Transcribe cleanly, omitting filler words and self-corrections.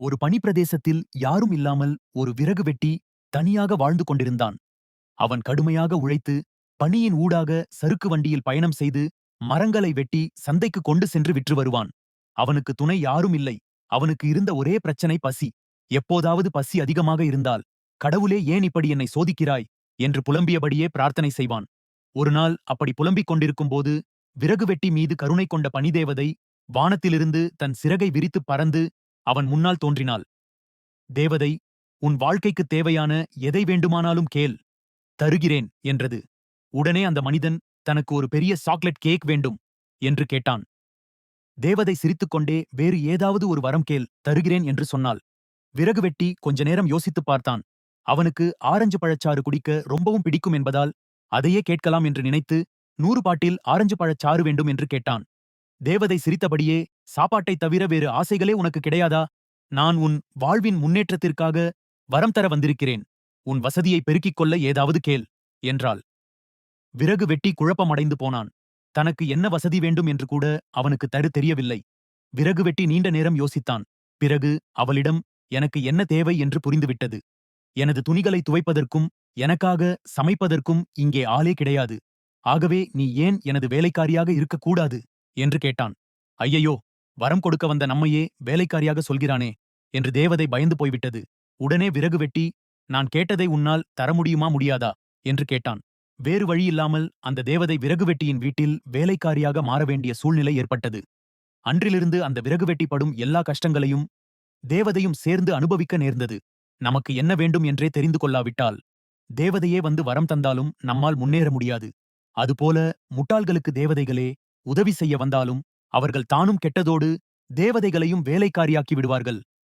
ஒரு பனிப்பிரதேசத்தில் யாரும் இல்லாமல் ஒரு விறகு வெட்டி தனியாக வாழ்ந்து கொண்டிருந்தான். அவன் கடுமையாக உழைத்து, பனியின் ஊடாக சறுக்கு வண்டியில் பயணம் செய்து, மரங்களை வெட்டி சந்தைக்கு கொண்டு சென்று விற்று வருவான். அவனுக்கு துணை யாரும் இல்லை. அவனுக்கு இருந்த ஒரே பிரச்சனை பசி. எப்போதாவது பசி அதிகமாக இருந்தால், கடவுளே ஏன் இப்படி என்னை சோதிக்கிறாய் என்று புலம்பியபடியே பிரார்த்தனை செய்வான். ஒரு நாள் அப்படி புலம்பிக் கொண்டிருக்கும்போது, விறகு வெட்டி மீது கருணை கொண்ட பனிதேவதை வானத்திலிருந்து தன் சிறகை விரித்துப் பறந்து அவன் முன்னால் தோன்றினாள். தேவதை, உன் வாழ்க்கைக்குத் தேவையான எதை வேண்டுமானாலும் கேள், தருகிறேன் என்றது. உடனே அந்த மனிதன் தனக்கு ஒரு பெரிய சாக்லேட் கேக் வேண்டும் என்று கேட்டான். தேவதை சிரித்துக்கொண்டே வேறு ஏதாவது ஒரு வரம் கேள், தருகிறேன் என்று சொன்னாள். விறகு வெட்டி கொஞ்ச நேரம் யோசித்துப் பார்த்தான். அவனுக்கு ஆரஞ்சு பழச்சாறு குடிக்க ரொம்பவும் பிடிக்கும் என்பதால் அதையே கேட்கலாம் என்று நினைத்து 100 பாட்டில் ஆரஞ்சு பழச்சாறு வேண்டும் என்று கேட்டான். தேவதை சிரித்தபடியே, சாப்பாட்டைத் தவிர வேறு ஆசைகளே உனக்கு கிடையாதா? நான் உன் வாழ்வின் முன்னேற்றத்திற்காக வரம் தர வந்திருக்கிறேன். உன் வசதியை பெருக்கிக் கொள்ள ஏதாவது கேள் என்றாள். விறகு வெட்டி குழப்பமடைந்து போனான். தனக்கு என்ன வசதி வேண்டும் என்று கூட அவனுக்கு தெரியவில்லை. விறகு வெட்டி நீண்ட நேரம் யோசித்தான். பிறகு அவளிடம் எனக்கு என்ன தேவை என்று புரிந்துவிட்டது. எனது துணிகளை துவைப்பதற்கும் எனக்காக சமைப்பதற்கும் இங்கே ஆளே கிடையாது. ஆகவே நீ ஏன் எனது வேலைக்காரியாக இருக்கக்கூடாது என்று கேட்டான். ஐயையோ, வரம் கொடுக்க வந்த நம்மையே வேலைக்காரியாக சொல்கிறானே என்று தேவதை பயந்து போய்விட்டது. உடனே விறகு வெட்டி, நான் கேட்டதை உன்னால் தர முடியுமா முடியாதா என்று கேட்டான். வேறு வழியில்லாமல் அந்த தேவதை விறகு வெட்டியின் வீட்டில் வேலைக்காரியாக மாற வேண்டிய சூழ்நிலை ஏற்பட்டது. அன்றிலிருந்து அந்த விறகு வெட்டி படும் எல்லா கஷ்டங்களையும் தேவதையும் சேர்ந்து அனுபவிக்க நேர்ந்தது. நமக்கு என்ன வேண்டும் என்றே தெரிந்து கொள்ளாவிட்டால் தேவதையே வந்து வரம் தந்தாலும் நம்மால் முன்னேற முடியாது. அதுபோல முட்டாள்களுக்கு தேவதைகளே உதவி செய்ய வந்தாலும் அவர்கள் தானும் கெட்டதோடு தேவதைகளையும் வேலைக்காரியாக்கி விடுவார்கள்.